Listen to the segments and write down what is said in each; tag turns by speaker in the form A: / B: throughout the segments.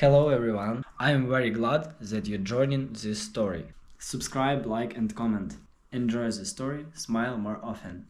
A: Hello everyone, I am very glad that you're joining this story. Subscribe, like and comment. Enjoy the story, smile more often.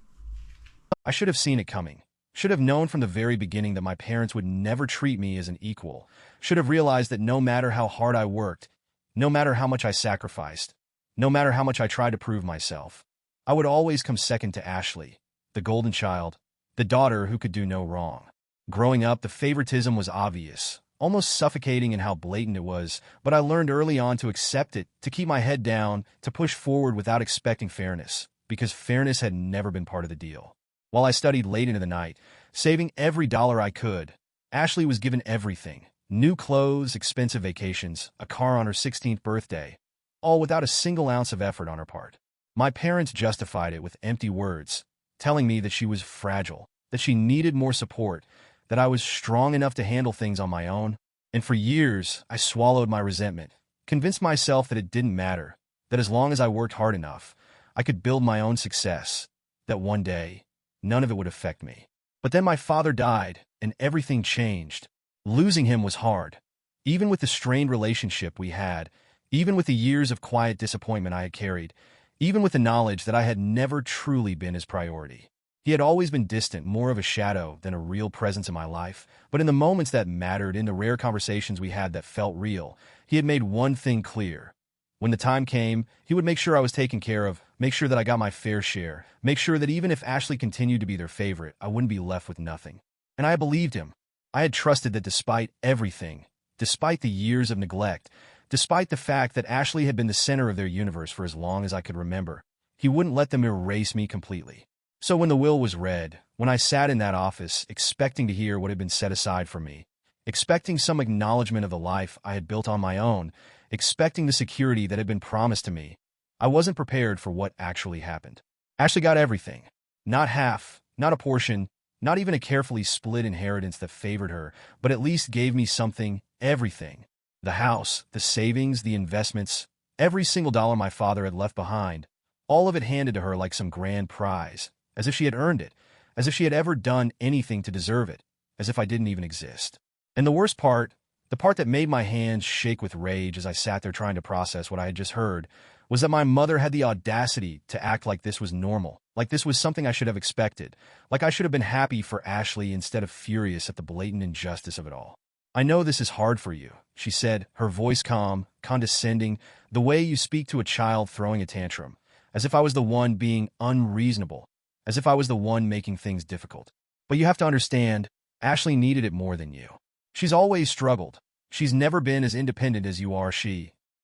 B: I should have seen it coming. Should have known from the very beginning that my parents would never treat me as an equal. Should have realized that no matter how hard I worked, no matter how much I sacrificed, no matter how much I tried to prove myself, I would always come second to Ashley, the golden child, the daughter who could do no wrong. Growing up, the favoritism was obvious, almost suffocating in how blatant it was, but I learned early on to accept it, to keep my head down, to push forward without expecting fairness, because fairness had never been part of the deal. While I studied late into the night, saving every dollar I could, Ashley was given everything. New clothes, expensive vacations, a car on her 16th birthday, all without a single ounce of effort on her part. My parents justified it with empty words, telling me that she was fragile, that she needed more support, that I was strong enough to handle things on my own. And for years, I swallowed my resentment, convinced myself that it didn't matter, that as long as I worked hard enough, I could build my own success, that one day, none of it would affect me. But then my father died, and everything changed. Losing him was hard. Even with the strained relationship we had, even with the years of quiet disappointment I had carried, even with the knowledge that I had never truly been his priority. He had always been distant, more of a shadow than a real presence in my life, but in the moments that mattered, in the rare conversations we had that felt real, he had made one thing clear. When the time came, he would make sure I was taken care of, make sure that I got my fair share, make sure that even if Ashley continued to be their favorite, I wouldn't be left with nothing. And I believed him. I had trusted that despite everything, despite the years of neglect, despite the fact that Ashley had been the center of their universe for as long as I could remember, he wouldn't let them erase me completely. So when the will was read, when I sat in that office, expecting to hear what had been set aside for me, expecting some acknowledgement of the life I had built on my own, expecting the security that had been promised to me, I wasn't prepared for what actually happened. Ashley got everything. Not half, not a portion, not even a carefully split inheritance that favored her, but at least gave me something, everything. The house, the savings, the investments, every single dollar my father had left behind, all of it handed to her like some grand prize, as if she had earned it, as if she had ever done anything to deserve it, as if I didn't even exist. And the worst part, the part that made my hands shake with rage as I sat there trying to process what I had just heard, was that my mother had the audacity to act like this was normal, like this was something I should have expected, like I should have been happy for Ashley instead of furious at the blatant injustice of it all. "I know this is hard for you," she said, her voice calm, condescending, the way you speak to a child throwing a tantrum, as if I was the one being unreasonable, as if I was the one making things difficult. "But you have to understand, Ashley needed it more than you. She's always struggled. She's never been as independent as you are."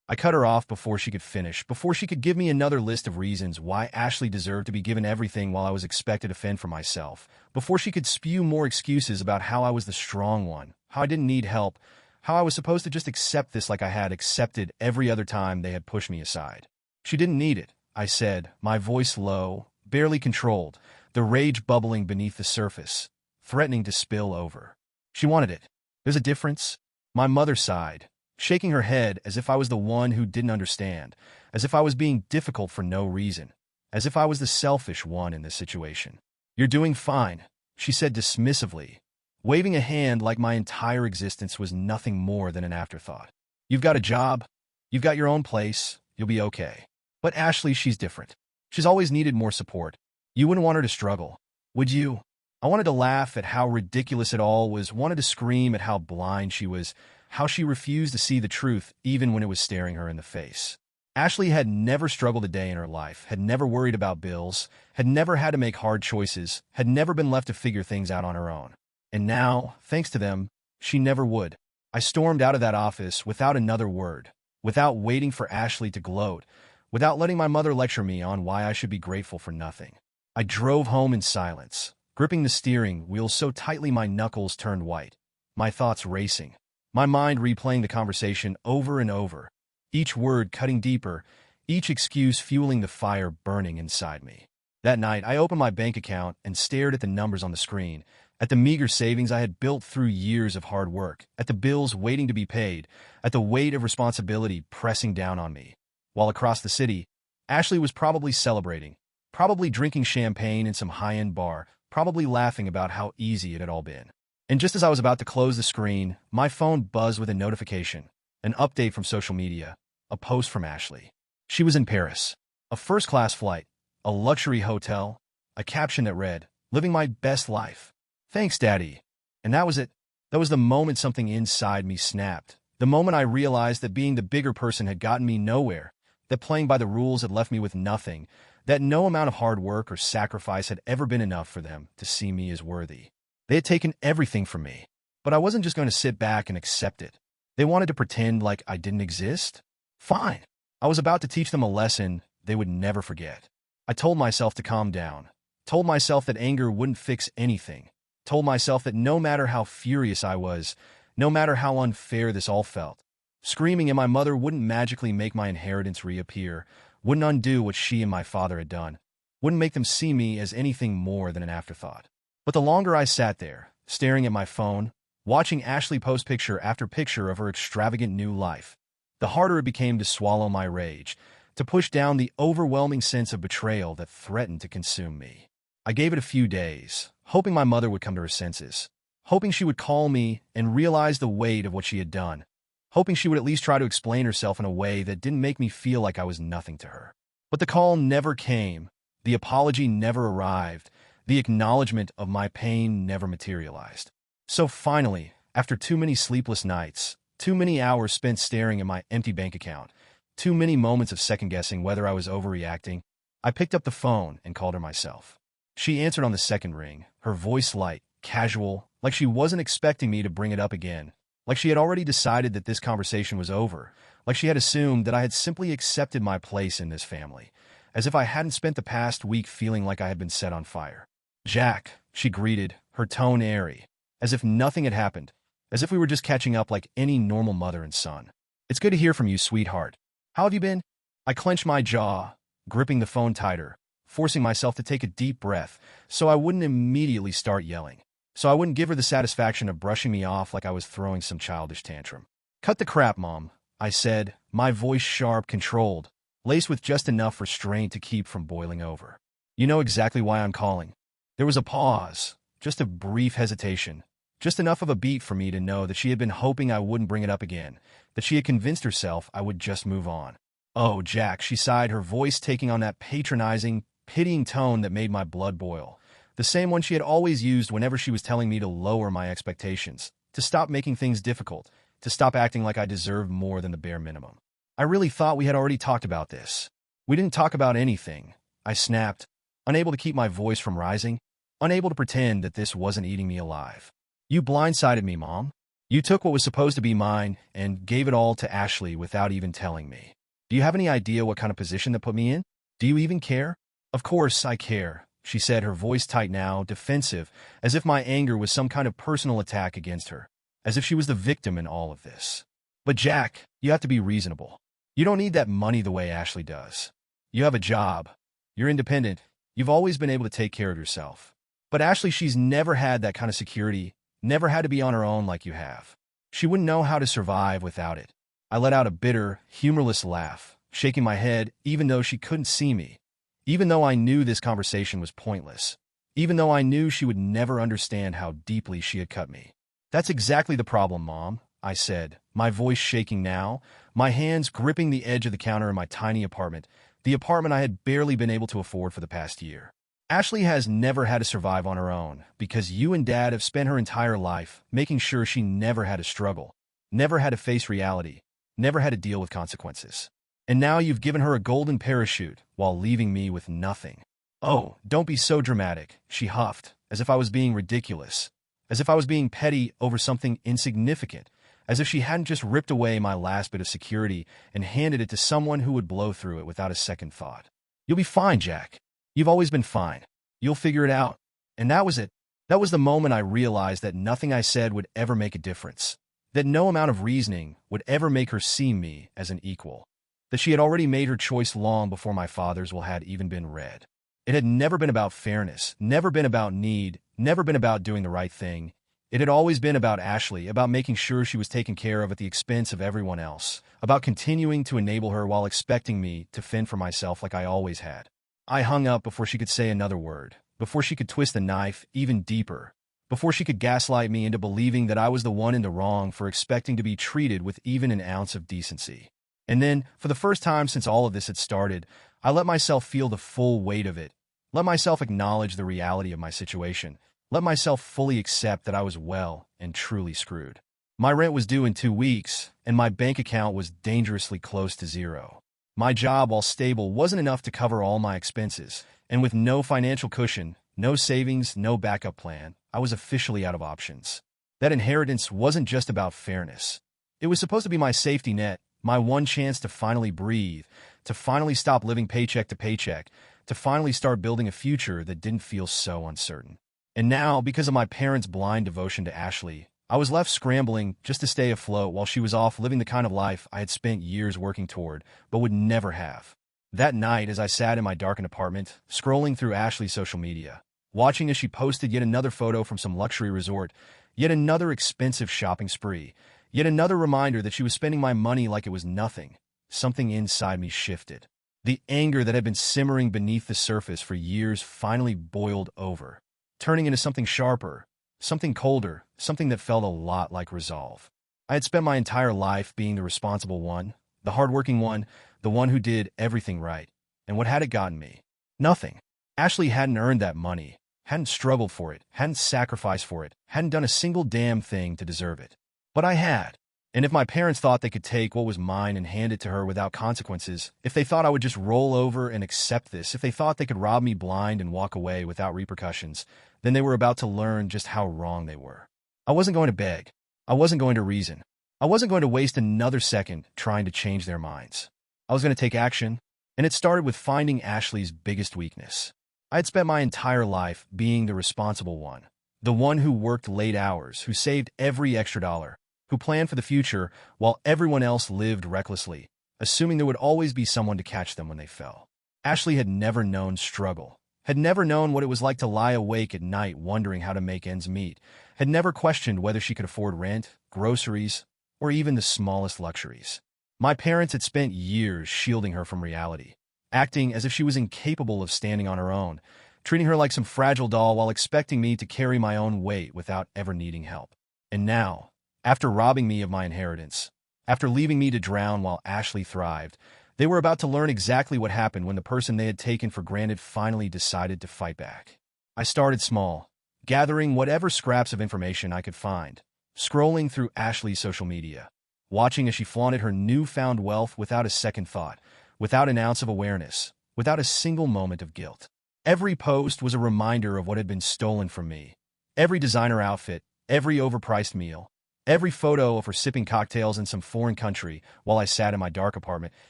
B: I cut her off before she could finish, before she could give me another list of reasons why Ashley deserved to be given everything while I was expected to fend for myself, before she could spew more excuses about how I was the strong one, how I didn't need help, how I was supposed to just accept this like I had accepted every other time they had pushed me aside. "She didn't need it," I said, my voice low, barely controlled, the rage bubbling beneath the surface, threatening to spill over. "She wanted it. There's a difference." My mother sighed, shaking her head as if I was the one who didn't understand, as if I was being difficult for no reason, as if I was the selfish one in this situation. "You're doing fine," she said dismissively, waving a hand like my entire existence was nothing more than an afterthought. "You've got a job. You've got your own place. You'll be okay. But Ashley, she's different. She's always needed more support. You wouldn't want her to struggle, would you?" I wanted to laugh at how ridiculous it all was, wanted to scream at how blind she was, how she refused to see the truth even when it was staring her in the face. Ashley had never struggled a day in her life, had never worried about bills, had never had to make hard choices, had never been left to figure things out on her own. And now, thanks to them, she never would. I stormed out of that office without another word, without waiting for Ashley to gloat, without letting my mother lecture me on why I should be grateful for nothing. I drove home in silence, gripping the steering wheel so tightly my knuckles turned white, my thoughts racing, my mind replaying the conversation over and over, each word cutting deeper, each excuse fueling the fire burning inside me. That night, I opened my bank account and stared at the numbers on the screen, at the meager savings I had built through years of hard work, at the bills waiting to be paid, at the weight of responsibility pressing down on me. While across the city, Ashley was probably celebrating, probably drinking champagne in some high-end bar, probably laughing about how easy it had all been. And just as I was about to close the screen, my phone buzzed with a notification, an update from social media, a post from Ashley. She was in Paris, a first-class flight, a luxury hotel, a caption that read, "Living my best life. Thanks, Daddy." And that was it. That was the moment something inside me snapped. The moment I realized that being the bigger person had gotten me nowhere, that playing by the rules had left me with nothing, that no amount of hard work or sacrifice had ever been enough for them to see me as worthy. They had taken everything from me, but I wasn't just going to sit back and accept it. They wanted to pretend like I didn't exist? Fine. I was about to teach them a lesson they would never forget. I told myself to calm down, told myself that anger wouldn't fix anything, told myself that no matter how furious I was, no matter how unfair this all felt, screaming at my mother wouldn't magically make my inheritance reappear, wouldn't undo what she and my father had done, wouldn't make them see me as anything more than an afterthought. But the longer I sat there, staring at my phone, watching Ashley post picture after picture of her extravagant new life, the harder it became to swallow my rage, to push down the overwhelming sense of betrayal that threatened to consume me. I gave it a few days, hoping my mother would come to her senses, hoping she would call me and realize the weight of what she had done, hoping she would at least try to explain herself in a way that didn't make me feel like I was nothing to her. But the call never came, the apology never arrived, the acknowledgement of my pain never materialized. So finally, after too many sleepless nights, too many hours spent staring at my empty bank account, too many moments of second-guessing whether I was overreacting, I picked up the phone and called her myself. She answered on the second ring, her voice light, casual, like she wasn't expecting me to bring it up again, like she had already decided that this conversation was over, like she had assumed that I had simply accepted my place in this family, as if I hadn't spent the past week feeling like I had been set on fire. "Jack," she greeted, her tone airy, as if nothing had happened, as if we were just catching up like any normal mother and son. "It's good to hear from you, sweetheart. How have you been?" I clenched my jaw, gripping the phone tighter, forcing myself to take a deep breath so I wouldn't immediately start yelling, so I wouldn't give her the satisfaction of brushing me off like I was throwing some childish tantrum. "Cut the crap, Mom," I said, my voice sharp, controlled, laced with just enough restraint to keep from boiling over. "You know exactly why I'm calling." There was a pause, just a brief hesitation, just enough of a beat for me to know that she had been hoping I wouldn't bring it up again, that she had convinced herself I would just move on. "Oh, Jack," she sighed, her voice taking on that patronizing, pitying tone that made my blood boil, the same one she had always used whenever she was telling me to lower my expectations, to stop making things difficult, to stop acting like I deserved more than the bare minimum. "I really thought we had already talked about this." "We didn't talk about anything," I snapped, unable to keep my voice from rising, unable to pretend that this wasn't eating me alive. "You blindsided me, Mom. You took what was supposed to be mine and gave it all to Ashley without even telling me. Do you have any idea what kind of position that put me in? Do you even care?" "Of course I care," she said, her voice tight now, defensive, as if my anger was some kind of personal attack against her, as if she was the victim in all of this. "But Jack, you have to be reasonable. You don't need that money the way Ashley does. You have a job. You're independent. You've always been able to take care of yourself. But Ashley, she's never had that kind of security, never had to be on her own like you have. She wouldn't know how to survive without it." I let out a bitter, humorless laugh, shaking my head even though she couldn't see me, even though I knew this conversation was pointless, even though I knew she would never understand how deeply she had cut me. "That's exactly the problem, Mom," I said, my voice shaking now, my hands gripping the edge of the counter in my tiny apartment, the apartment I had barely been able to afford for the past year. "Ashley has never had to survive on her own because you and Dad have spent her entire life making sure she never had to struggle, never had to face reality, never had to deal with consequences. And now you've given her a golden parachute while leaving me with nothing." "Oh, don't be so dramatic," she huffed, as if I was being ridiculous, as if I was being petty over something insignificant, as if she hadn't just ripped away my last bit of security and handed it to someone who would blow through it without a second thought. "You'll be fine, Jack. You've always been fine. You'll figure it out." And that was it. That was the moment I realized that nothing I said would ever make a difference, that no amount of reasoning would ever make her see me as an equal, that she had already made her choice long before my father's will had even been read. It had never been about fairness, never been about need, never been about doing the right thing. It had always been about Ashley, about making sure she was taken care of at the expense of everyone else, about continuing to enable her while expecting me to fend for myself like I always had. I hung up before she could say another word, before she could twist the knife even deeper, before she could gaslight me into believing that I was the one in the wrong for expecting to be treated with even an ounce of decency. And then, for the first time since all of this had started, I let myself feel the full weight of it, let myself acknowledge the reality of my situation, let myself fully accept that I was well and truly screwed. My rent was due in 2 weeks, and my bank account was dangerously close to zero. My job, while stable, wasn't enough to cover all my expenses, and with no financial cushion, no savings, no backup plan, I was officially out of options. That inheritance wasn't just about fairness. It was supposed to be my safety net, my one chance to finally breathe, to finally stop living paycheck to paycheck, to finally start building a future that didn't feel so uncertain. And now, because of my parents' blind devotion to Ashley, I was left scrambling just to stay afloat while she was off living the kind of life I had spent years working toward, but would never have. That night, as I sat in my darkened apartment, scrolling through Ashley's social media, watching as she posted yet another photo from some luxury resort, yet another expensive shopping spree, yet another reminder that she was spending my money like it was nothing, something inside me shifted. The anger that had been simmering beneath the surface for years finally boiled over, turning into something sharper, something colder, something that felt a lot like resolve. I had spent my entire life being the responsible one, the hardworking one, the one who did everything right. And what had it gotten me? Nothing. Ashley hadn't earned that money, hadn't struggled for it, hadn't sacrificed for it, hadn't done a single damn thing to deserve it. But I had. And if my parents thought they could take what was mine and hand it to her without consequences, if they thought I would just roll over and accept this, if they thought they could rob me blind and walk away without repercussions, then they were about to learn just how wrong they were. I wasn't going to beg. I wasn't going to reason. I wasn't going to waste another second trying to change their minds. I was going to take action, and it started with finding Ashley's biggest weakness. I had spent my entire life being the responsible one, the one who worked late hours, who saved every extra dollar, who planned for the future while everyone else lived recklessly, assuming there would always be someone to catch them when they fell. Ashley had never known struggle, had never known what it was like to lie awake at night wondering how to make ends meet, had never questioned whether she could afford rent, groceries, or even the smallest luxuries. My parents had spent years shielding her from reality, acting as if she was incapable of standing on her own, treating her like some fragile doll while expecting me to carry my own weight without ever needing help. And now, after robbing me of my inheritance, after leaving me to drown while Ashley thrived, they were about to learn exactly what happened when the person they had taken for granted finally decided to fight back. I started small, gathering whatever scraps of information I could find, scrolling through Ashley's social media, watching as she flaunted her newfound wealth without a second thought, without an ounce of awareness, without a single moment of guilt. Every post was a reminder of what had been stolen from me. Every designer outfit, every overpriced meal, every photo of her sipping cocktails in some foreign country while I sat in my dark apartment,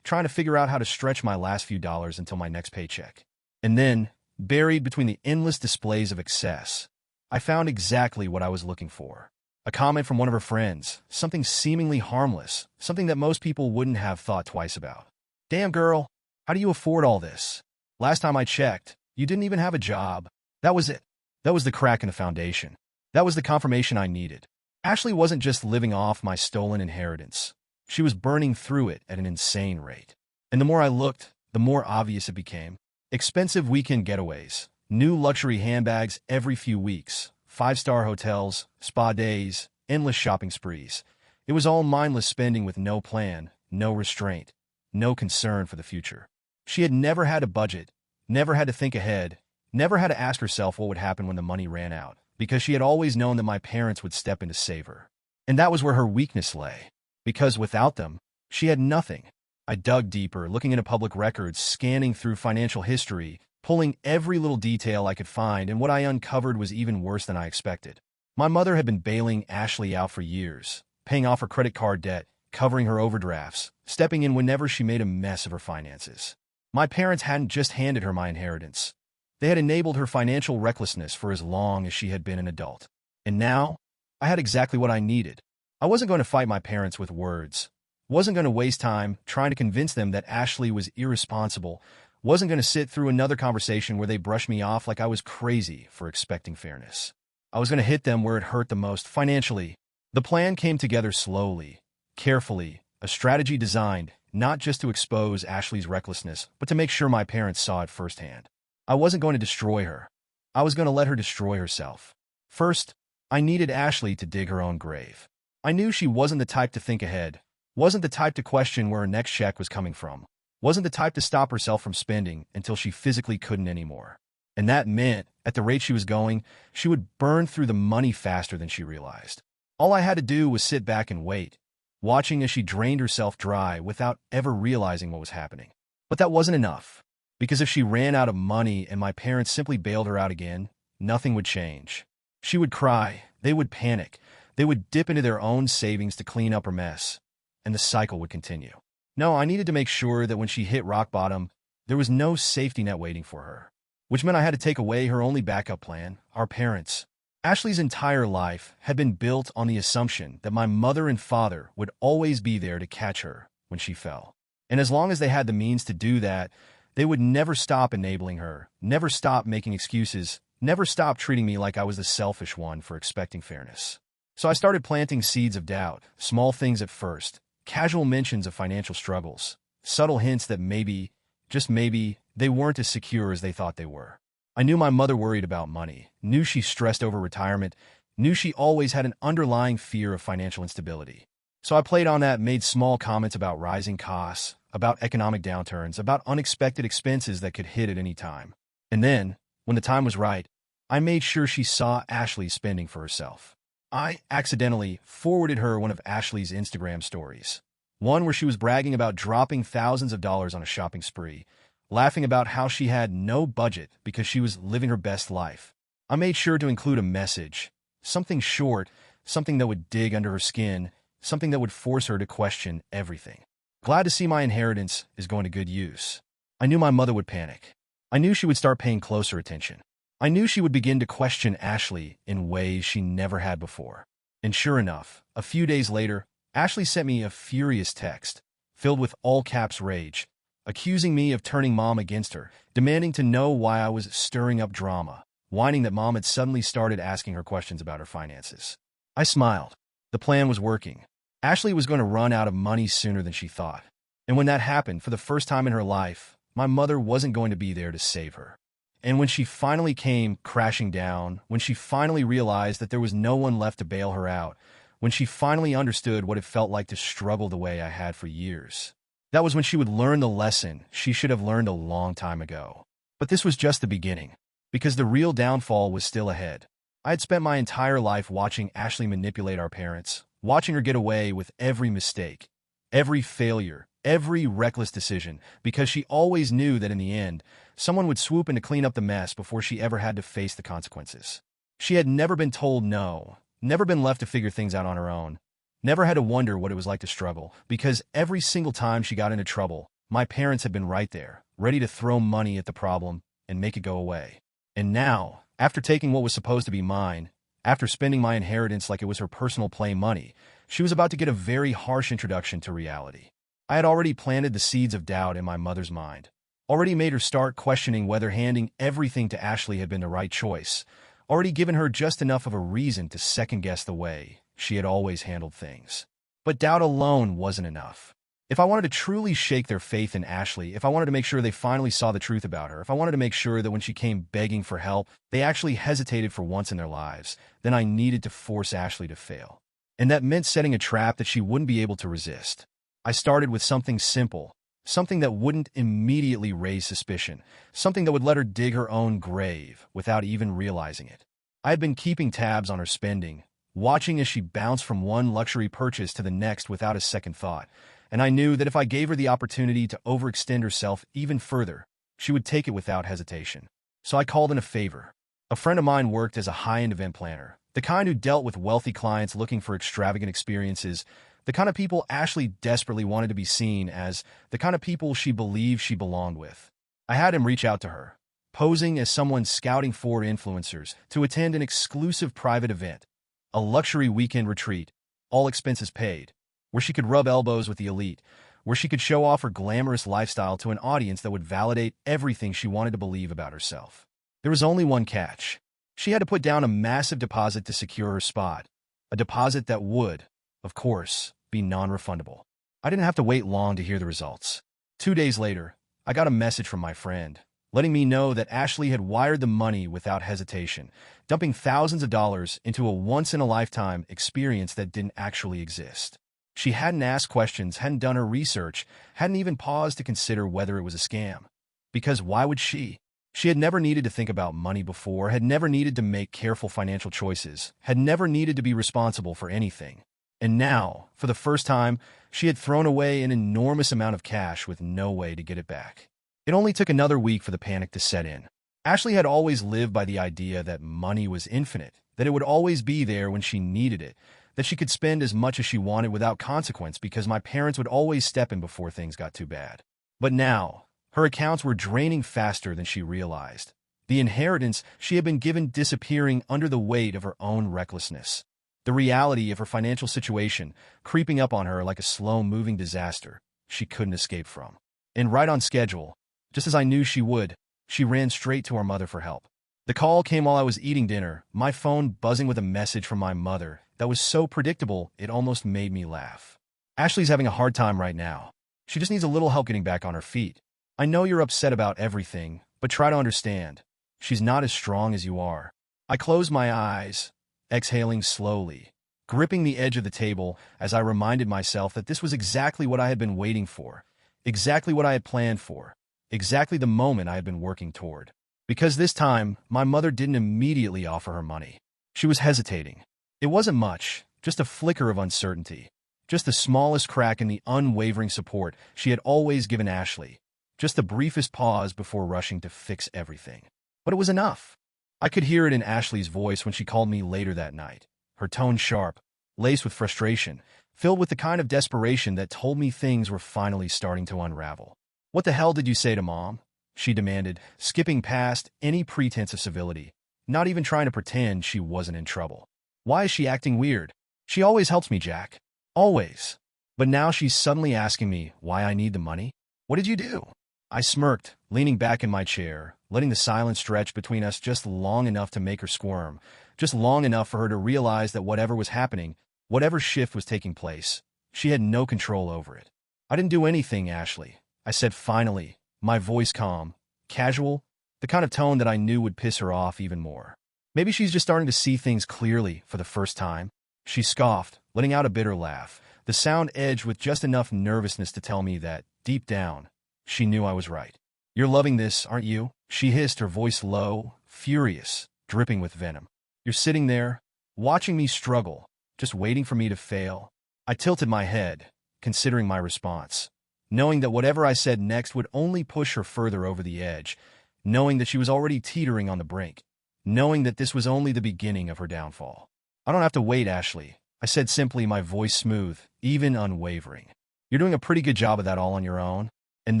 B: trying to figure out how to stretch my last few dollars until my next paycheck. And then, buried between the endless displays of excess, I found exactly what I was looking for. A comment from one of her friends, something seemingly harmless, something that most people wouldn't have thought twice about. "Damn, girl, how do you afford all this? Last time I checked, you didn't even have a job." That was it. That was the crack in the foundation. That was the confirmation I needed. Ashley wasn't just living off my stolen inheritance. She was burning through it at an insane rate. And the more I looked, the more obvious it became. Expensive weekend getaways, new luxury handbags every few weeks, 5-star hotels, spa days, endless shopping sprees. It was all mindless spending with no plan, no restraint, no concern for the future. She had never had a budget, never had to think ahead, never had to ask herself what would happen when the money ran out, because she had always known that my parents would step in to save her. And that was where her weakness lay, because without them, she had nothing. I dug deeper, looking into public records, scanning through financial history, pulling every little detail I could find, and what I uncovered was even worse than I expected. My mother had been bailing Ashley out for years, paying off her credit card debt, covering her overdrafts, stepping in whenever she made a mess of her finances. My parents hadn't just handed her my inheritance. They had enabled her financial recklessness for as long as she had been an adult. And now, I had exactly what I needed. I wasn't going to fight my parents with words. Wasn't going to waste time trying to convince them that Ashley was irresponsible. Wasn't going to sit through another conversation where they brushed me off like I was crazy for expecting fairness. I was going to hit them where it hurt the most, financially. The plan came together slowly, carefully, a strategy designed not just to expose Ashley's recklessness, but to make sure my parents saw it firsthand. I wasn't going to destroy her. I was going to let her destroy herself. First, I needed Ashley to dig her own grave. I knew she wasn't the type to think ahead, wasn't the type to question where her next check was coming from, wasn't the type to stop herself from spending until she physically couldn't anymore. And that meant, at the rate she was going, she would burn through the money faster than she realized. All I had to do was sit back and wait, watching as she drained herself dry without ever realizing what was happening. But that wasn't enough, because if she ran out of money and my parents simply bailed her out again, nothing would change. She would cry, they would panic, they would dip into their own savings to clean up her mess, and the cycle would continue. No, I needed to make sure that when she hit rock bottom, there was no safety net waiting for her, which meant I had to take away her only backup plan, our parents. Ashley's entire life had been built on the assumption that my mother and father would always be there to catch her when she fell. And as long as they had the means to do that, they would never stop enabling her, never stop making excuses, never stop treating me like I was the selfish one for expecting fairness. So I started planting seeds of doubt, small things at first, casual mentions of financial struggles, subtle hints that maybe, just maybe, they weren't as secure as they thought they were. I knew my mother worried about money, knew she stressed over retirement, knew she always had an underlying fear of financial instability. So I played on that and made small comments about rising costs, about economic downturns, about unexpected expenses that could hit at any time. And then, when the time was right, I made sure she saw Ashley spending for herself. I accidentally forwarded her one of Ashley's Instagram stories, one where she was bragging about dropping thousands of dollars on a shopping spree, laughing about how she had no budget because she was living her best life. I made sure to include a message, something short, something that would dig under her skin, something that would force her to question everything. Glad to see my inheritance is going to good use. I knew my mother would panic. I knew she would start paying closer attention. I knew she would begin to question Ashley in ways she never had before. And sure enough, a few days later, Ashley sent me a furious text, filled with all-caps rage, accusing me of turning Mom against her, demanding to know why I was stirring up drama, whining that Mom had suddenly started asking her questions about her finances. I smiled. The plan was working. Ashley was going to run out of money sooner than she thought. And when that happened, for the first time in her life, my mother wasn't going to be there to save her. And when she finally came crashing down, when she finally realized that there was no one left to bail her out, when she finally understood what it felt like to struggle the way I had for years, that was when she would learn the lesson she should have learned a long time ago. But this was just the beginning, because the real downfall was still ahead. I had spent my entire life watching Ashley manipulate our parents, watching her get away with every mistake, every failure, every reckless decision, because she always knew that in the end, someone would swoop in to clean up the mess before she ever had to face the consequences. She had never been told no, never been left to figure things out on her own, never had to wonder what it was like to struggle, because every single time she got into trouble, my parents had been right there, ready to throw money at the problem and make it go away. And now, after taking what was supposed to be mine, after spending my inheritance like it was her personal play money, she was about to get a very harsh introduction to reality. I had already planted the seeds of doubt in my mother's mind, already made her start questioning whether handing everything to Ashley had been the right choice, already given her just enough of a reason to second-guess the way she had always handled things. But doubt alone wasn't enough. If I wanted to truly shake their faith in Ashley, if I wanted to make sure they finally saw the truth about her, if I wanted to make sure that when she came begging for help, they actually hesitated for once in their lives, then I needed to force Ashley to fail. And that meant setting a trap that she wouldn't be able to resist. I started with something simple, something that wouldn't immediately raise suspicion, something that would let her dig her own grave without even realizing it. I had been keeping tabs on her spending, watching as she bounced from one luxury purchase to the next without a second thought, and I knew that if I gave her the opportunity to overextend herself even further, she would take it without hesitation. So I called in a favor. A friend of mine worked as a high-end event planner, the kind who dealt with wealthy clients looking for extravagant experiences, the kind of people Ashley desperately wanted to be seen as, the kind of people she believed she belonged with. I had him reach out to her, posing as someone scouting for influencers to attend an exclusive private event, a luxury weekend retreat, all expenses paid, where she could rub elbows with the elite, where she could show off her glamorous lifestyle to an audience that would validate everything she wanted to believe about herself. There was only one catch. She had to put down a massive deposit to secure her spot, a deposit that would, of course, be non-refundable. I didn't have to wait long to hear the results. 2 days later, I got a message from my friend, letting me know that Ashley had wired the money without hesitation, dumping thousands of dollars into a once-in-a-lifetime experience that didn't actually exist. She hadn't asked questions, hadn't done her research, hadn't even paused to consider whether it was a scam. Because why would she? She had never needed to think about money before, had never needed to make careful financial choices, had never needed to be responsible for anything. And now, for the first time, she had thrown away an enormous amount of cash with no way to get it back. It only took another week for the panic to set in. Ashley had always lived by the idea that money was infinite, that it would always be there when she needed it, that she could spend as much as she wanted without consequence because my parents would always step in before things got too bad. But now, her accounts were draining faster than she realized. The inheritance she had been given disappearing under the weight of her own recklessness. The reality of her financial situation creeping up on her like a slow-moving disaster she couldn't escape from. And right on schedule, just as I knew she would, she ran straight to our mother for help. The call came while I was eating dinner, my phone buzzing with a message from my mother that was so predictable it almost made me laugh. Ashley's having a hard time right now. She just needs a little help getting back on her feet. I know you're upset about everything, but try to understand. She's not as strong as you are. I closed my eyes, exhaling slowly, gripping the edge of the table as I reminded myself that this was exactly what I had been waiting for, exactly what I had planned for, exactly the moment I had been working toward. Because this time, my mother didn't immediately offer her money. She was hesitating. It wasn't much, just a flicker of uncertainty, just the smallest crack in the unwavering support she had always given Ashley, just the briefest pause before rushing to fix everything. But it was enough. I could hear it in Ashley's voice when she called me later that night, her tone sharp, laced with frustration, filled with the kind of desperation that told me things were finally starting to unravel. "What the hell did you say to Mom?" she demanded, skipping past any pretense of civility, not even trying to pretend she wasn't in trouble. "Why is she acting weird? She always helps me, Jack. Always. But now she's suddenly asking me why I need the money? What did you do?" I smirked, leaning back in my chair, letting the silence stretch between us just long enough to make her squirm, just long enough for her to realize that whatever was happening, whatever shift was taking place, she had no control over it. "I didn't do anything, Ashley," I said finally, my voice calm, casual, the kind of tone that I knew would piss her off even more. Maybe she's just starting to see things clearly for the first time. She scoffed, letting out a bitter laugh, the sound edged with just enough nervousness to tell me that, deep down, she knew I was right. "You're loving this, aren't you?" she hissed, her voice low, furious, dripping with venom. "You're sitting there, watching me struggle, just waiting for me to fail." I tilted my head, considering my response, knowing that whatever I said next would only push her further over the edge, knowing that she was already teetering on the brink, knowing that this was only the beginning of her downfall. "I don't have to wait, Ashley," I said simply, my voice smooth, even unwavering. "You're doing a pretty good job of that all on your own." And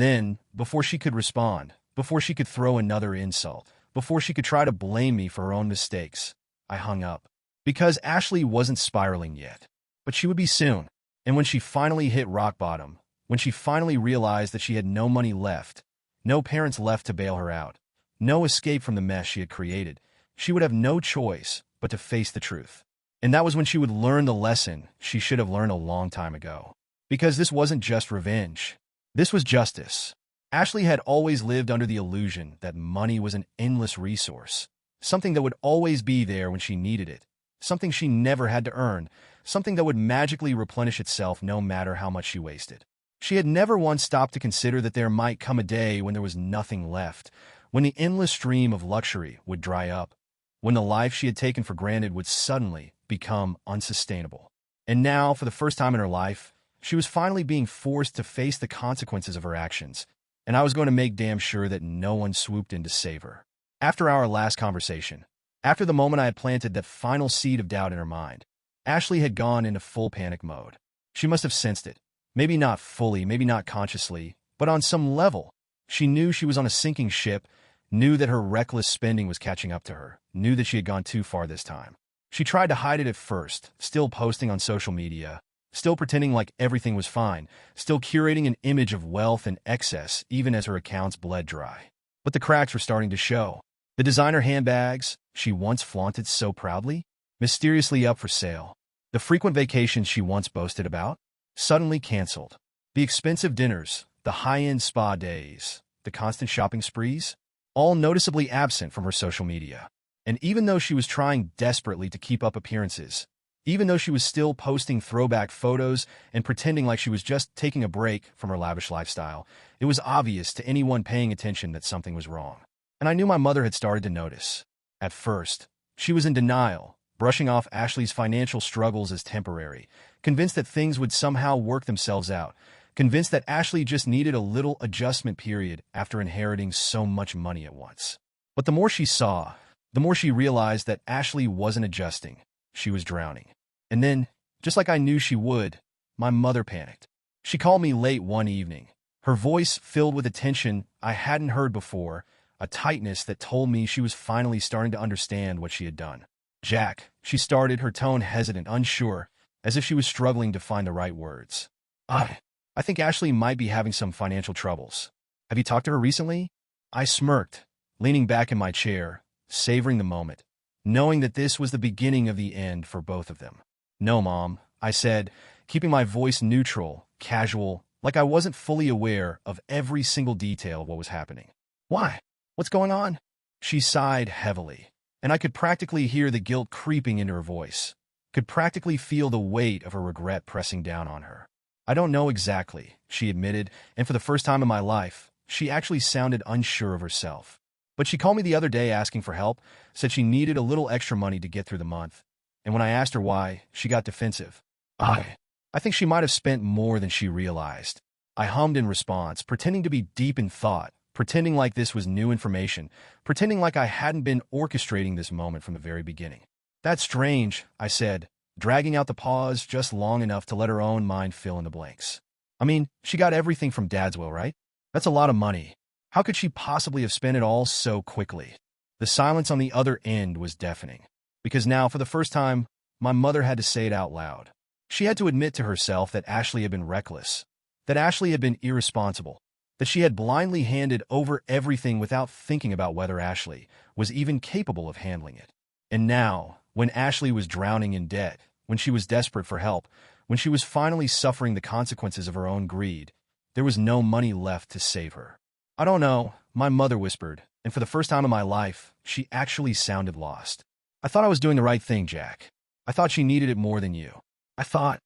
B: then, before she could respond, before she could throw another insult, before she could try to blame me for her own mistakes, I hung up. Because Ashley wasn't spiraling yet. But she would be soon. And when she finally hit rock bottom, when she finally realized that she had no money left, no parents left to bail her out, no escape from the mess she had created, she would have no choice but to face the truth. And that was when she would learn the lesson she should have learned a long time ago. Because this wasn't just revenge. This was justice. Ashley had always lived under the illusion that money was an endless resource, something that would always be there when she needed it, something she never had to earn, something that would magically replenish itself no matter how much she wasted. She had never once stopped to consider that there might come a day when there was nothing left, when the endless stream of luxury would dry up, when the life she had taken for granted would suddenly become unsustainable. And now, for the first time in her life, she was finally being forced to face the consequences of her actions, and I was going to make damn sure that no one swooped in to save her. After our last conversation, after the moment I had planted that final seed of doubt in her mind, Ashley had gone into full panic mode. She must have sensed it. Maybe not fully, maybe not consciously, but on some level. She knew she was on a sinking ship, knew that her reckless spending was catching up to her, knew that she had gone too far this time. She tried to hide it at first, still posting on social media, still pretending like everything was fine, still curating an image of wealth and excess even as her accounts bled dry. But the cracks were starting to show. The designer handbags she once flaunted so proudly, mysteriously up for sale. The frequent vacations she once boasted about, suddenly canceled. The expensive dinners, the high-end spa days, the constant shopping sprees. all noticeably absent from her social media. And even though she was trying desperately to keep up appearances, even though she was still posting throwback photos and pretending like she was just taking a break from her lavish lifestyle, it was obvious to anyone paying attention that something was wrong. And I knew my mother had started to notice. At first, she was in denial, brushing off Ashley's financial struggles as temporary, convinced that things would somehow work themselves out, convinced that Ashley just needed a little adjustment period after inheriting so much money at once. But the more she saw, the more she realized that Ashley wasn't adjusting. She was drowning. And then, just like I knew she would, my mother panicked. She called me late one evening, her voice filled with a tension I hadn't heard before, a tightness that told me she was finally starting to understand what she had done. "Jack," she started, her tone hesitant, unsure, as if she was struggling to find the right words. I think Ashley might be having some financial troubles. Have you talked to her recently?" I smirked, leaning back in my chair, savoring the moment, knowing that this was the beginning of the end for both of them. "No, Mom," I said, keeping my voice neutral, casual, like I wasn't fully aware of every single detail of what was happening. "Why? What's going on?" She sighed heavily, and I could practically hear the guilt creeping into her voice, could practically feel the weight of her regret pressing down on her. "I don't know exactly," she admitted, and for the first time in my life, she actually sounded unsure of herself. "But she called me the other day asking for help, said she needed a little extra money to get through the month. And when I asked her why, she got defensive. I think she might have spent more than she realized." I hummed in response, pretending to be deep in thought, pretending like this was new information, pretending like I hadn't been orchestrating this moment from the very beginning. "That's strange," I said, dragging out the pause just long enough to let her own mind fill in the blanks. "I mean, she got everything from Dad's will, right? That's a lot of money. How could she possibly have spent it all so quickly?" The silence on the other end was deafening, because now, for the first time, my mother had to say it out loud. She had to admit to herself that Ashley had been reckless, that Ashley had been irresponsible, that she had blindly handed over everything without thinking about whether Ashley was even capable of handling it. And now, when Ashley was drowning in debt, when she was desperate for help, when she was finally suffering the consequences of her own greed, there was no money left to save her. "I don't know," my mother whispered, and for the first time in my life, she actually sounded lost. "I thought I was doing the right thing, Jack. I thought she needed it more than you. I thought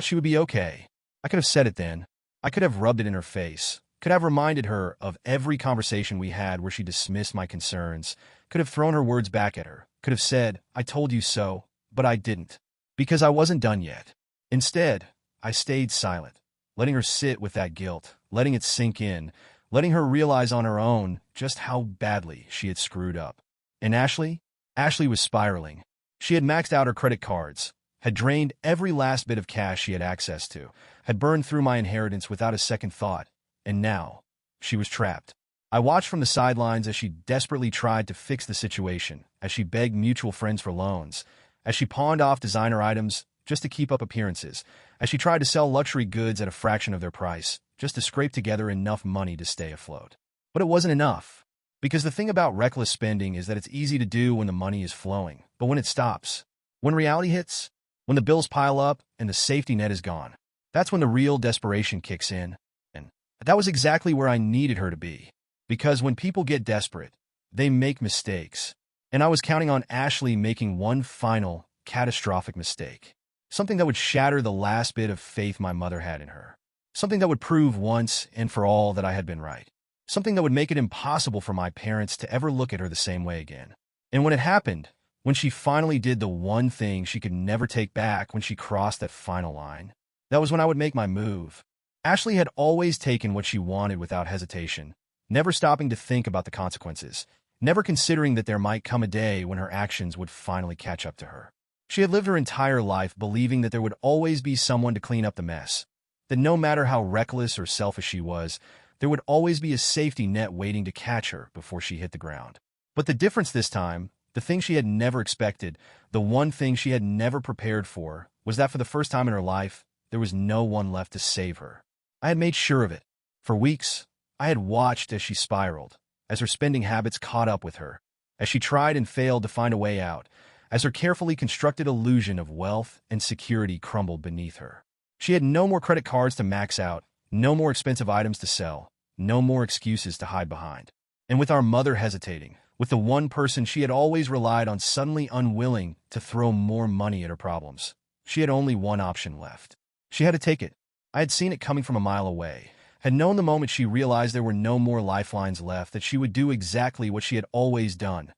B: she would be okay. I could have said it then. I could have rubbed it in her face, could have reminded her of every conversation we had where she dismissed my concerns, could have thrown her words back at her, could have said, 'I told you so,' but I didn't, because I wasn't done yet. Instead, I stayed silent, letting her sit with that guilt, letting it sink in, letting her realize on her own just how badly she had screwed up. And Ashley was spiraling. She had maxed out her credit cards, had drained every last bit of cash she had access to, had burned through my inheritance without a second thought, and now she was trapped. I watched from the sidelines as she desperately tried to fix the situation, as she begged mutual friends for loans, as she pawned off designer items just to keep up appearances, as she tried to sell luxury goods at a fraction of their price, just to scrape together enough money to stay afloat. But it wasn't enough. Because the thing about reckless spending is that it's easy to do when the money is flowing, but when it stops, when reality hits, when the bills pile up and the safety net is gone, that's when the real desperation kicks in. And that was exactly where I needed her to be. Because when people get desperate, they make mistakes. And I was counting on Ashley making one final, catastrophic mistake. Something that would shatter the last bit of faith my mother had in her. Something that would prove once and for all that I had been right. Something that would make it impossible for my parents to ever look at her the same way again. And when it happened, when she finally did the one thing she could never take back, when she crossed that final line, that was when I would make my move. Ashley had always taken what she wanted without hesitation, never stopping to think about the consequences, never considering that there might come a day when her actions would finally catch up to her. She had lived her entire life believing that there would always be someone to clean up the mess, that no matter how reckless or selfish she was, there would always be a safety net waiting to catch her before she hit the ground. But the difference this time, the thing she had never expected, the one thing she had never prepared for, was that for the first time in her life, there was no one left to save her. I had made sure of it. For weeks, I had watched as she spiraled, as her spending habits caught up with her, as she tried and failed to find a way out, as her carefully constructed illusion of wealth and security crumbled beneath her. She had no more credit cards to max out, no more expensive items to sell, no more excuses to hide behind. And with our mother hesitating, with the one person she had always relied on suddenly unwilling to throw more money at her problems, she had only one option left. She had to take it. I had seen it coming from a mile away, had known the moment she realized there were no more lifelines left that she would do exactly what she had always done,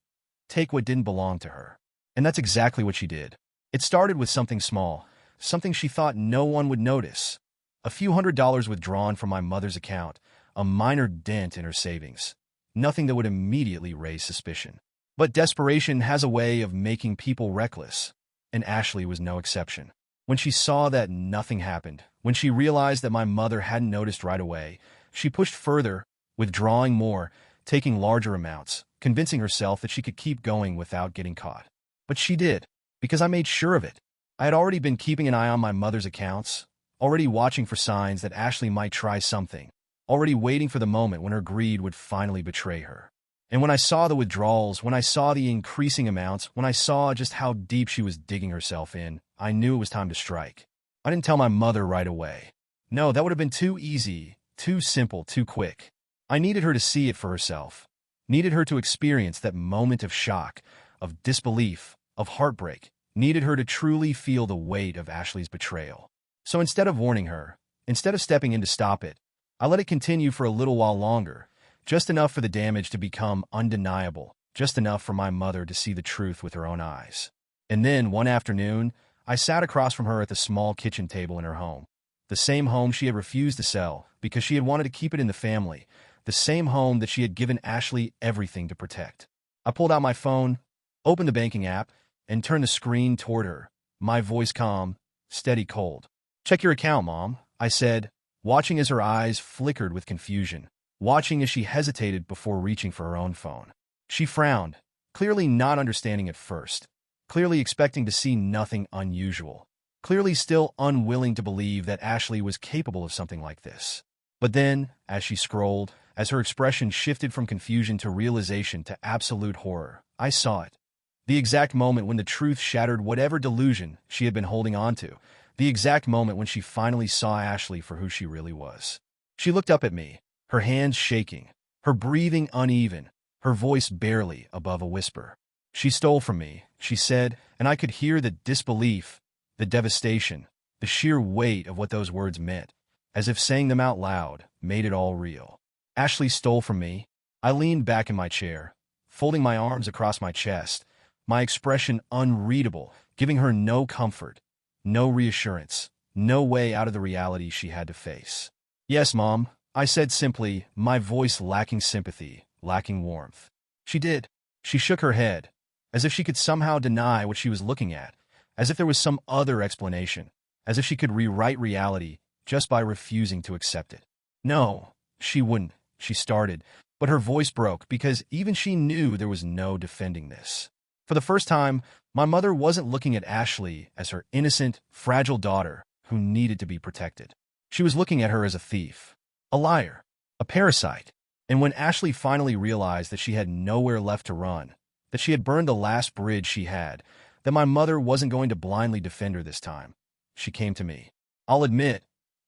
B: take what didn't belong to her. And that's exactly what she did. It started with something small, something she thought no one would notice. A few $100s withdrawn from my mother's account, a minor dent in her savings. Nothing that would immediately raise suspicion. But desperation has a way of making people reckless, and Ashley was no exception. When she saw that nothing happened, when she realized that my mother hadn't noticed right away, she pushed further, withdrawing more, taking larger amounts, convincing herself that she could keep going without getting caught. But she did, because I made sure of it. I had already been keeping an eye on my mother's accounts, already watching for signs that Ashley might try something, already waiting for the moment when her greed would finally betray her. And when I saw the withdrawals, when I saw the increasing amounts, when I saw just how deep she was digging herself in, I knew it was time to strike. I didn't tell my mother right away. No, that would have been too easy, too simple, too quick. I needed her to see it for herself, needed her to experience that moment of shock, of disbelief, of heartbreak, needed her to truly feel the weight of Ashley's betrayal. So instead of warning her, instead of stepping in to stop it, I let it continue for a little while longer, just enough for the damage to become undeniable, just enough for my mother to see the truth with her own eyes. And then, one afternoon, I sat across from her at the small kitchen table in her home, the same home she had refused to sell because she had wanted to keep it in the family, the same home that she had given Ashley everything to protect. I pulled out my phone, opened the banking app, and turned the screen toward her, my voice calm, steady cold. "Check your account, Mom," I said, watching as her eyes flickered with confusion, watching as she hesitated before reaching for her own phone. She frowned, clearly not understanding at first, clearly expecting to see nothing unusual, clearly still unwilling to believe that Ashley was capable of something like this. But then, as she scrolled, as her expression shifted from confusion to realization to absolute horror, I saw it. The exact moment when the truth shattered whatever delusion she had been holding on to, the exact moment when she finally saw Ashley for who she really was. She looked up at me, her hands shaking, her breathing uneven, her voice barely above a whisper. "She stole from me," she said, and I could hear the disbelief, the devastation, the sheer weight of what those words meant, as if saying them out loud made it all real. "Ashley stole from me." I leaned back in my chair, folding my arms across my chest, my expression unreadable, giving her no comfort, no reassurance, no way out of the reality she had to face. "Yes, Mom," I said simply, my voice lacking sympathy, lacking warmth. "She did." She shook her head, as if she could somehow deny what she was looking at, as if there was some other explanation, as if she could rewrite reality just by refusing to accept it. "No, she wouldn't," she started, but her voice broke because even she knew there was no defending this. For the first time, my mother wasn't looking at Ashley as her innocent, fragile daughter who needed to be protected. She was looking at her as a thief, a liar, a parasite. And when Ashley finally realized that she had nowhere left to run, that she had burned the last bridge she had, that my mother wasn't going to blindly defend her this time, she came to me. I'll admit,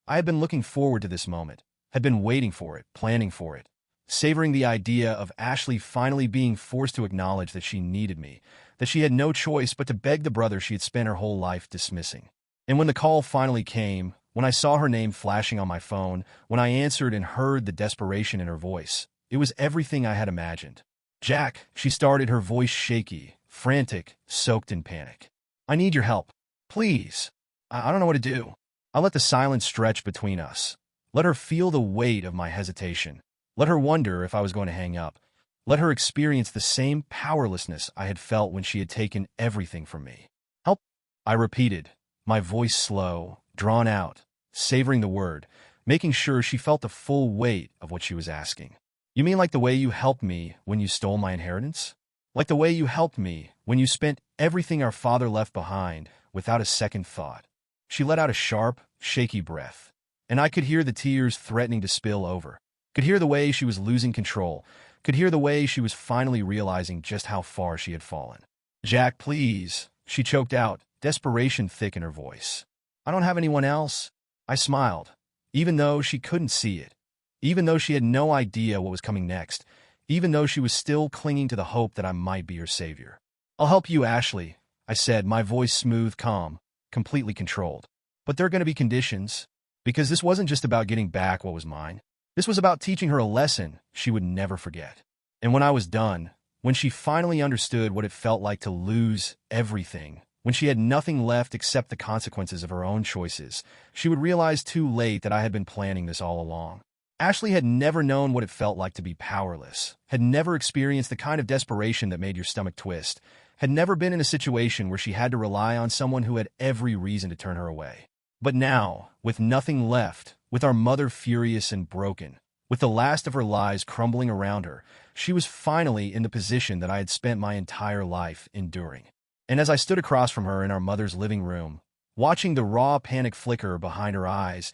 B: I had been looking forward to this moment, had been waiting for it, planning for it, savoring the idea of Ashley finally being forced to acknowledge that she needed me, that she had no choice but to beg the brother she had spent her whole life dismissing. And when the call finally came, when I saw her name flashing on my phone, when I answered and heard the desperation in her voice, it was everything I had imagined. "Jack," she started, her voice shaky, frantic, soaked in panic. "I need your help. Please. I don't know what to do." I let the silence stretch between us. Let her feel the weight of my hesitation. Let her wonder if I was going to hang up. Let her experience the same powerlessness I had felt when she had taken everything from me. "Help," I repeated, my voice slow, drawn out, savoring the word, making sure she felt the full weight of what she was asking. "You mean like the way you helped me when you stole my inheritance? Like the way you helped me when you spent everything our father left behind without a second thought?" She let out a sharp, shaky breath, and I could hear the tears threatening to spill over. Could hear the way she was losing control, could hear the way she was finally realizing just how far she had fallen. "Jack, please," she choked out, desperation thick in her voice. "I don't have anyone else." I smiled, even though she couldn't see it, even though she had no idea what was coming next, even though she was still clinging to the hope that I might be her savior. "I'll help you, Ashley," I said, my voice smooth, calm, completely controlled. "But there are going to be conditions, because this wasn't just about getting back what was mine. This was about teaching her a lesson she would never forget." And when I was done, when she finally understood what it felt like to lose everything, when she had nothing left except the consequences of her own choices, she would realize too late that I had been planning this all along. Ashley had never known what it felt like to be powerless, had never experienced the kind of desperation that made your stomach twist, had never been in a situation where she had to rely on someone who had every reason to turn her away. But now, with nothing left, with our mother furious and broken, with the last of her lies crumbling around her, she was finally in the position that I had spent my entire life enduring. And as I stood across from her in our mother's living room, watching the raw panic flicker behind her eyes,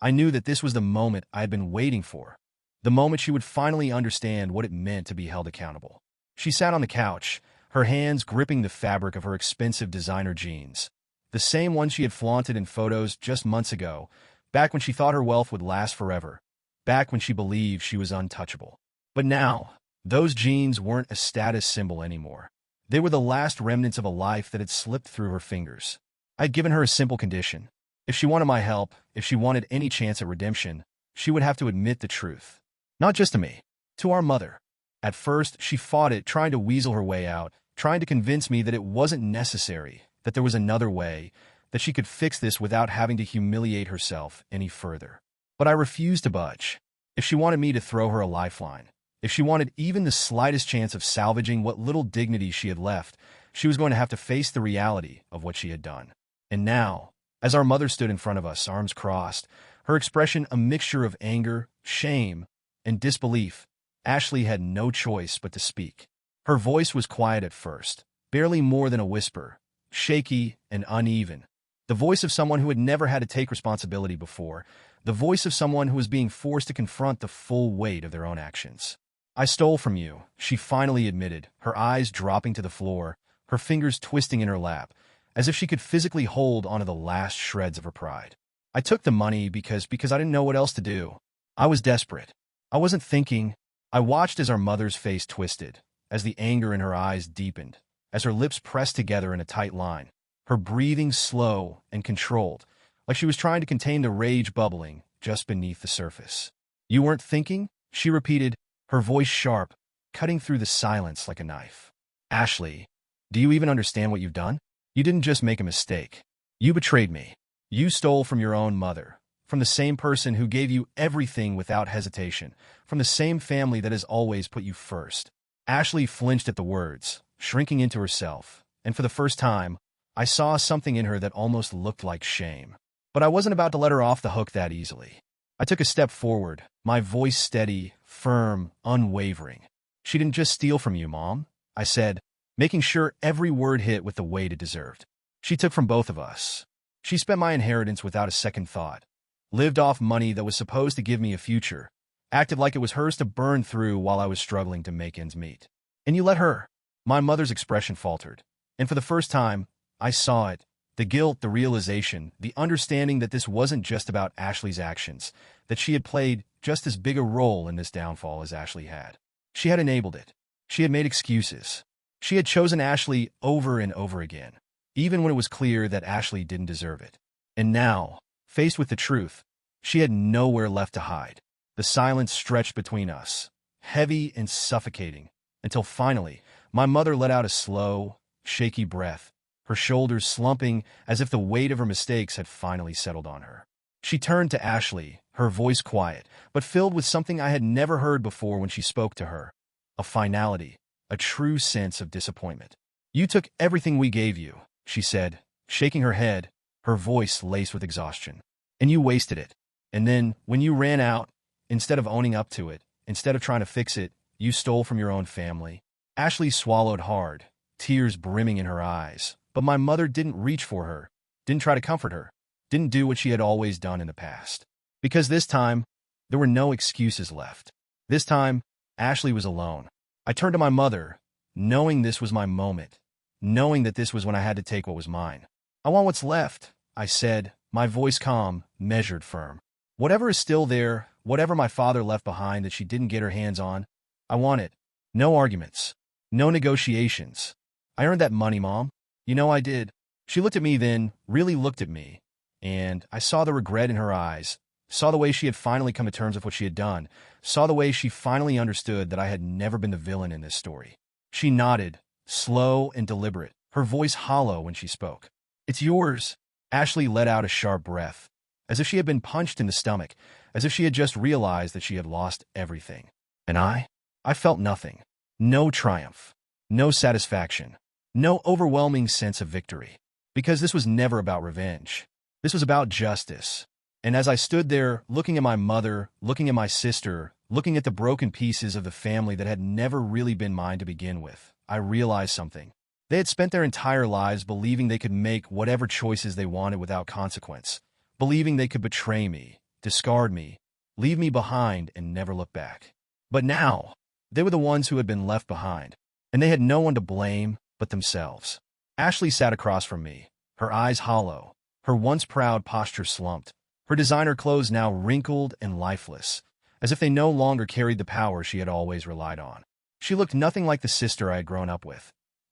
B: I knew that this was the moment I had been waiting for, the moment she would finally understand what it meant to be held accountable. She sat on the couch, her hands gripping the fabric of her expensive designer jeans, the same ones she had flaunted in photos just months ago, back when she thought her wealth would last forever, back when she believed she was untouchable. But now, those jeans weren't a status symbol anymore. They were the last remnants of a life that had slipped through her fingers. I had given her a simple condition. If she wanted my help, if she wanted any chance at redemption, she would have to admit the truth. Not just to me, to our mother. At first, she fought it, trying to weasel her way out, trying to convince me that it wasn't necessary, that there was another way, that she could fix this without having to humiliate herself any further. But I refused to budge. If she wanted me to throw her a lifeline, if she wanted even the slightest chance of salvaging what little dignity she had left, she was going to have to face the reality of what she had done. And now, as our mother stood in front of us, arms crossed, her expression a mixture of anger, shame, and disbelief, Ashley had no choice but to speak. Her voice was quiet at first, barely more than a whisper, shaky and uneven. The voice of someone who had never had to take responsibility before, the voice of someone who was being forced to confront the full weight of their own actions. "I stole from you," she finally admitted, her eyes dropping to the floor, her fingers twisting in her lap, as if she could physically hold onto the last shreds of her pride. "I took the money because I didn't know what else to do. I was desperate. I wasn't thinking." I watched as our mother's face twisted, as the anger in her eyes deepened, as her lips pressed together in a tight line, her breathing slow and controlled, like she was trying to contain the rage bubbling just beneath the surface. "You weren't thinking?" she repeated, her voice sharp, cutting through the silence like a knife. "Ashley, do you even understand what you've done? You didn't just make a mistake. You betrayed me. You stole from your own mother, from the same person who gave you everything without hesitation, from the same family that has always put you first." Ashley flinched at the words, shrinking into herself, and for the first time, I saw something in her that almost looked like shame. But I wasn't about to let her off the hook that easily. I took a step forward, my voice steady, firm, unwavering. "She didn't just steal from you, Mom," I said, making sure every word hit with the weight it deserved. "She took from both of us. She spent my inheritance without a second thought, lived off money that was supposed to give me a future, acted like it was hers to burn through while I was struggling to make ends meet. And you let her." My mother's expression faltered, and for the first time, I saw it. The guilt, the realization, the understanding that this wasn't just about Ashley's actions, that she had played just as big a role in this downfall as Ashley had. She had enabled it. She had made excuses. She had chosen Ashley over and over again, even when it was clear that Ashley didn't deserve it. And now, faced with the truth, she had nowhere left to hide. The silence stretched between us, heavy and suffocating, until finally, my mother let out a slow, shaky breath, her shoulders slumping as if the weight of her mistakes had finally settled on her. She turned to Ashley, her voice quiet, but filled with something I had never heard before when she spoke to her, a finality, a true sense of disappointment. "You took everything we gave you," she said, shaking her head, her voice laced with exhaustion. "And you wasted it. And then, when you ran out, instead of owning up to it, instead of trying to fix it, you stole from your own family." Ashley swallowed hard, tears brimming in her eyes, but my mother didn't reach for her, didn't try to comfort her, didn't do what she had always done in the past. Because this time, there were no excuses left. This time, Ashley was alone. I turned to my mother, knowing this was my moment, knowing that this was when I had to take what was mine. "I want what's left," I said, my voice calm, measured, firm. "Whatever is still there, whatever my father left behind that she didn't get her hands on, I want it. No arguments. No negotiations. I earned that money, Mom. You know I did. She looked at me then, really looked at me, and I saw the regret in her eyes, saw the way she had finally come to terms with what she had done, saw the way she finally understood that I had never been the villain in this story. She nodded, slow and deliberate, her voice hollow when she spoke. It's yours. Ashley let out a sharp breath, as if she had been punched in the stomach, as if she had just realized that she had lost everything. And I felt nothing. No triumph. No satisfaction. No overwhelming sense of victory. Because this was never about revenge. This was about justice. And as I stood there, looking at my mother, looking at my sister, looking at the broken pieces of the family that had never really been mine to begin with, I realized something. They had spent their entire lives believing they could make whatever choices they wanted without consequence, believing they could betray me, discard me, leave me behind, and never look back. But now, they were the ones who had been left behind, and they had no one to blame but themselves. Ashley sat across from me, her eyes hollow, her once proud posture slumped, her designer clothes now wrinkled and lifeless, as if they no longer carried the power she had always relied on. She looked nothing like the sister I had grown up with,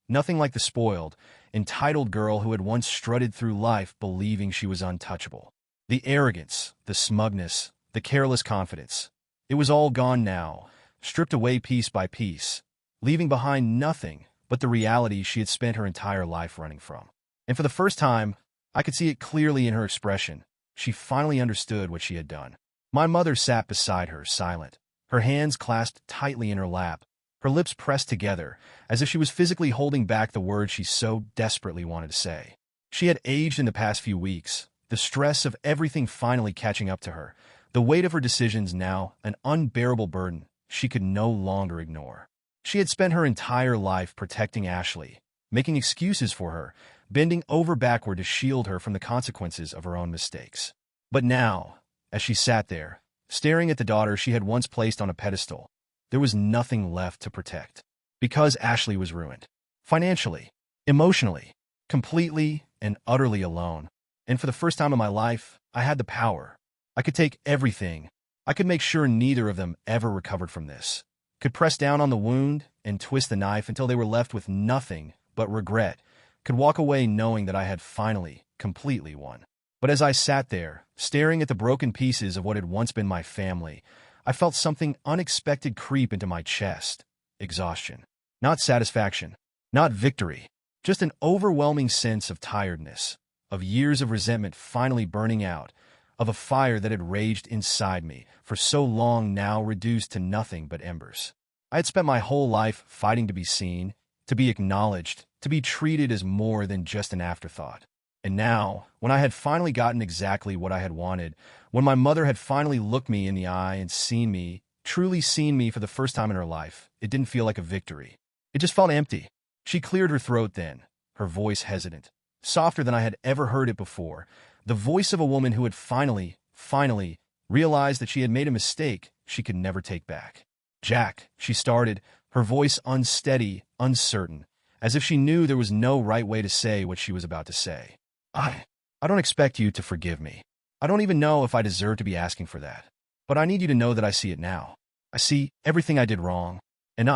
B: nothing like the spoiled, entitled girl who had once strutted through life believing she was untouchable. The arrogance, the smugness, the careless confidence, it was all gone now, stripped away piece by piece, leaving behind nothing but the reality she had spent her entire life running from. And for the first time, I could see it clearly in her expression. She finally understood what she had done. My mother sat beside her, silent, her hands clasped tightly in her lap, her lips pressed together, as if she was physically holding back the words she so desperately wanted to say. She had aged in the past few weeks, the stress of everything finally catching up to her, the weight of her decisions now an unbearable burden she could no longer ignore. She had spent her entire life protecting Ashley, making excuses for her, bending over backward to shield her from the consequences of her own mistakes. But now, as she sat there, staring at the daughter she had once placed on a pedestal, there was nothing left to protect. Because Ashley was ruined. Financially, emotionally, completely and utterly alone. And for the first time in my life, I had the power. I could take everything. I could make sure neither of them ever recovered from this. Could press down on the wound and twist the knife until they were left with nothing but regret. Could walk away knowing that I had finally, completely won. But as I sat there, staring at the broken pieces of what had once been my family, I felt something unexpected creep into my chest. Exhaustion. Not satisfaction. Not victory. Just an overwhelming sense of tiredness, of years of resentment finally burning out, of a fire that had raged inside me for so long now reduced to nothing but embers. I had spent my whole life fighting to be seen, to be acknowledged, to be treated as more than just an afterthought. And now, when I had finally gotten exactly what I had wanted, when my mother had finally looked me in the eye and seen me, truly seen me for the first time in her life, it didn't feel like a victory. It just felt empty. She cleared her throat then, her voice hesitant, softer than I had ever heard it before, the voice of a woman who had finally realized that she had made a mistake she could never take back. Jack, she started, her voice unsteady, uncertain, as if she knew there was no right way to say what she was about to say. I don't expect you to forgive me. I don't even know if I deserve to be asking for that. But I need you to know that I see it now. I see everything I did wrong. And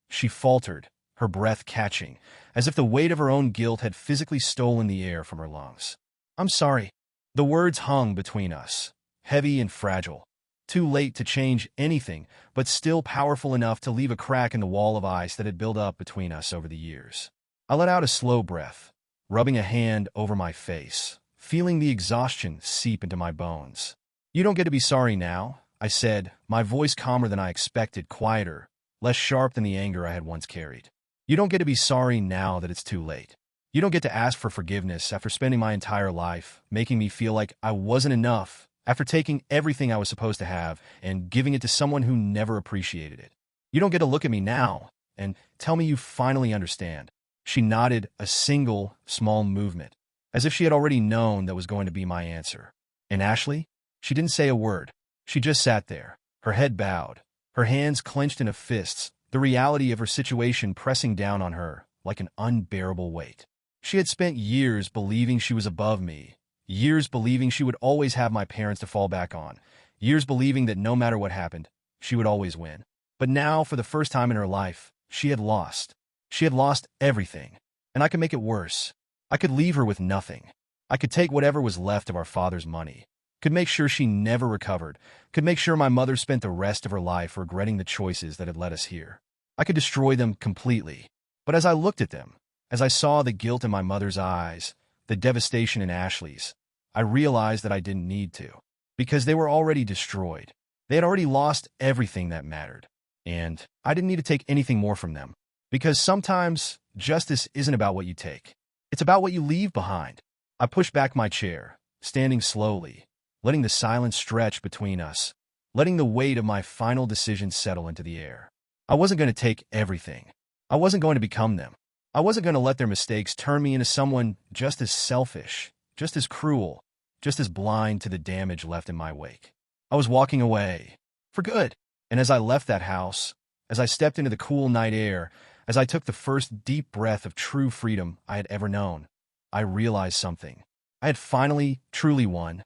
B: she faltered, her breath catching, as if the weight of her own guilt had physically stolen the air from her lungs. I'm sorry. The words hung between us, heavy and fragile, too late to change anything, but still powerful enough to leave a crack in the wall of ice that had built up between us over the years. I let out a slow breath, rubbing a hand over my face, feeling the exhaustion seep into my bones. You don't get to be sorry now, I said, my voice calmer than I expected, quieter, less sharp than the anger I had once carried. You don't get to be sorry now that it's too late. You don't get to ask for forgiveness after spending my entire life making me feel like I wasn't enough, after taking everything I was supposed to have and giving it to someone who never appreciated it. You don't get to look at me now and tell me you finally understand. She nodded, a single, small movement, as if she had already known that was going to be my answer. And Ashley? She didn't say a word. She just sat there, her head bowed, her hands clenched into fists, the reality of her situation pressing down on her like an unbearable weight. She had spent years believing she was above me, years believing she would always have my parents to fall back on, years believing that no matter what happened, she would always win. But now, for the first time in her life, she had lost. She had lost everything. And I could make it worse. I could leave her with nothing. I could take whatever was left of our father's money. Could make sure she never recovered. Could make sure my mother spent the rest of her life regretting the choices that had led us here. I could destroy them completely. But as I looked at them, as I saw the guilt in my mother's eyes, the devastation in Ashley's, I realized that I didn't need to. Because they were already destroyed. They had already lost everything that mattered. And I didn't need to take anything more from them. Because sometimes, justice isn't about what you take. It's about what you leave behind. I pushed back my chair, standing slowly, letting the silence stretch between us, letting the weight of my final decision settle into the air. I wasn't going to take everything. I wasn't going to become them. I wasn't going to let their mistakes turn me into someone just as selfish, just as cruel, just as blind to the damage left in my wake. I was walking away. For good. And as I left that house, as I stepped into the cool night air, as I took the first deep breath of true freedom I had ever known, I realized something. I had finally, truly won.